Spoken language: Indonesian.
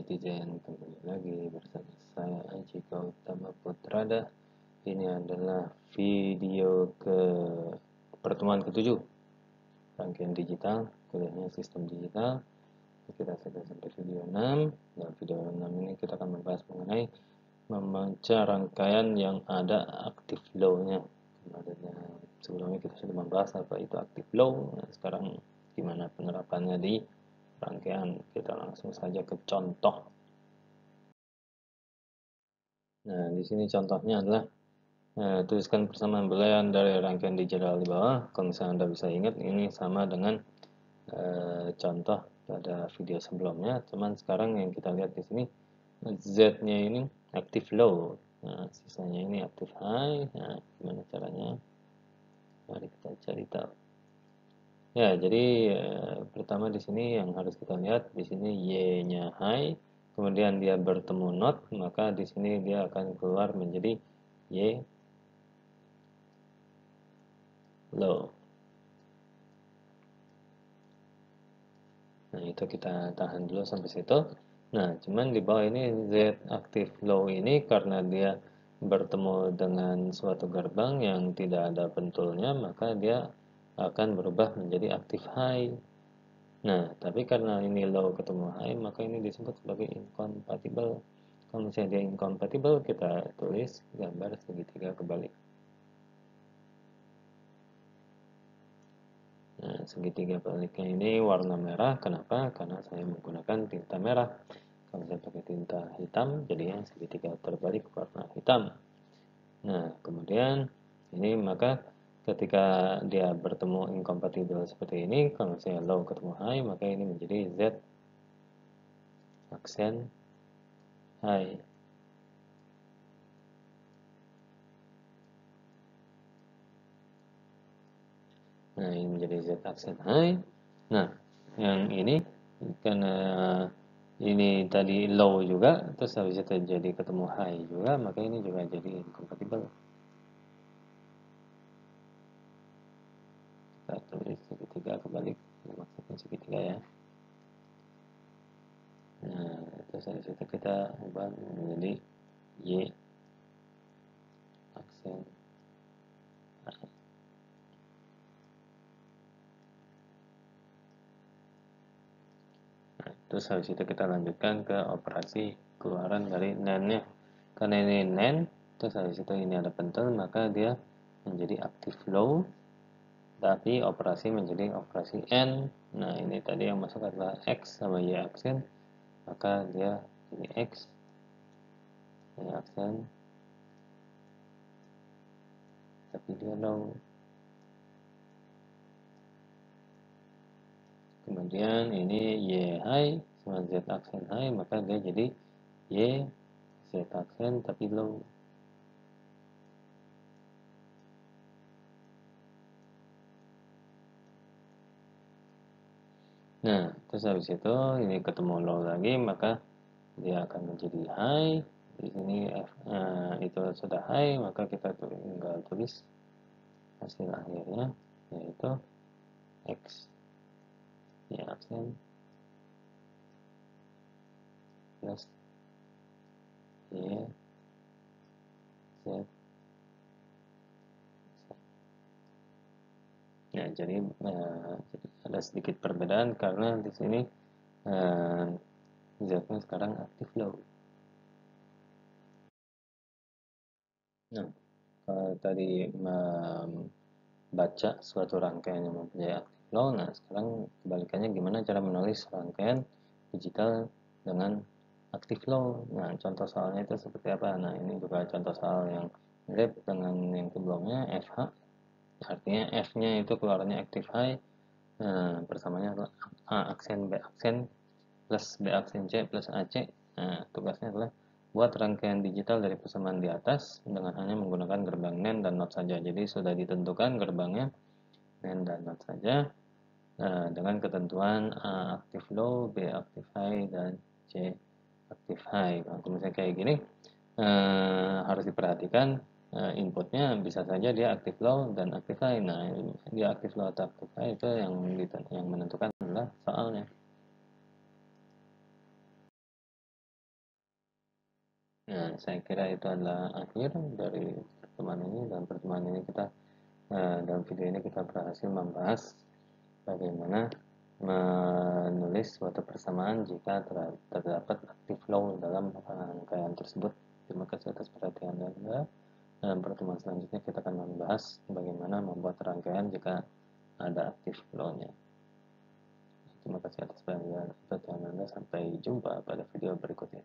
netizen, kembali lagi bersama saya Aji Gautama Putrada. Ini adalah video pertemuan ke-7 rangkaian digital, kuliahnya sistem digital. Kita sudah sampai video 6. Dalam video 6 ini kita akan membahas mengenai membaca rangkaian yang ada active law-nya. Sebelumnya kita sudah membahas apa itu active law. Nah, sekarang gimana penerapannya di rangkaian. Kita langsung saja ke contoh. Nah, di sini contohnya adalah tuliskan persamaan belayan dari rangkaian digital di bawah. Kalau misalnya Anda bisa ingat, ini sama dengan contoh pada video sebelumnya. Cuman sekarang yang kita lihat di sini, Z-nya ini active low. Nah, sisanya ini active high. Nah, gimana caranya? Mari kita cari tahu. Ya, jadi pertama di sini yang harus kita lihat, di sini Y-nya high, kemudian dia bertemu not, maka di sini dia akan keluar menjadi Y low. Nah, itu kita tahan dulu sampai situ. Nah, cuman di bawah ini Z active low ini karena dia bertemu dengan suatu gerbang yang tidak ada pentulnya, maka dia akan berubah menjadi active high. Nah, tapi karena ini low ketemu high, maka ini disebut sebagai incompatible. Kalau misalnya dia incompatible, kita tulis gambar segitiga kebalik. Nah, segitiga kebaliknya ini warna merah. Kenapa? Karena saya menggunakan tinta merah. Kalau saya pakai tinta hitam, jadinya segitiga terbalik warna hitam. Nah, kemudian ini maka ketika dia bertemu incompatible seperti ini, kalau saya low ketemu high, maka ini menjadi Z aksen high. Nah, ini menjadi Z aksen high. Nah, yang ini karena ini tadi low juga, terus habis itu jadi ketemu high juga, maka ini juga jadi incompatible. Kita tulis segitiga kebalik, maksudnya segitiga ya. Nah, terus dari situ kita ubah menjadi Y aksen high. Nah, terus habis itu kita lanjutkan ke operasi keluaran dari NAND-nya. Karena ini NAND, terus habis itu ini ada pentul, maka dia menjadi active low, tapi operasi menjadi operasi N. Nah, ini tadi yang masuk adalah X sama Y aksen, maka dia ini X, Y aksen, tapi dia low. Kemudian ini Y high sama Z aksen high, maka dia jadi Y, Z aksen, tapi low. Nah, terus habis itu ini ketemu low lagi, maka dia akan menjadi high. Di sini itu sudah high, maka kita tinggal tulis hasil akhirnya, yaitu X, Y aksen plus Y, Z. Ya, jadi ada sedikit perbedaan karena di sini Z-nya sekarang aktif low. Nah, kalau tadi membaca suatu rangkaian yang mempunyai aktif low, nah sekarang kebalikannya gimana cara menulis rangkaian digital dengan aktif low. Nah, contoh soalnya itu seperti apa? Nah, ini juga contoh soal yang mirip dengan yang sebelumnya, FH. Artinya F-nya itu keluarnya active high. Nah, persamanya adalah A aksen B aksen plus B aksen C plus AC. Nah, tugasnya adalah buat rangkaian digital dari persamaan di atas dengan hanya menggunakan gerbang NAND dan NOT saja. Jadi sudah ditentukan gerbangnya NAND dan NOT saja dengan ketentuan A aktif low, B aktif high, dan C aktif high. Kalau misalnya kayak gini, harus diperhatikan inputnya bisa saja dia aktif low dan aktif high. Nah, dia aktif low atau aktif high itu yang menentukan adalah soalnya. Nah, saya kira itu adalah akhir dari pertemuan ini. Dalam pertemuan ini dalam video ini kita berhasil membahas bagaimana menulis suatu persamaan jika terdapat active law dalam rangkaian tersebut. Terima kasih atas perhatian Anda. Dalam pertemuan selanjutnya kita akan membahas bagaimana membuat rangkaian jika ada active law-nya. Terima kasih atas perhatian Anda. Sampai jumpa pada video berikutnya.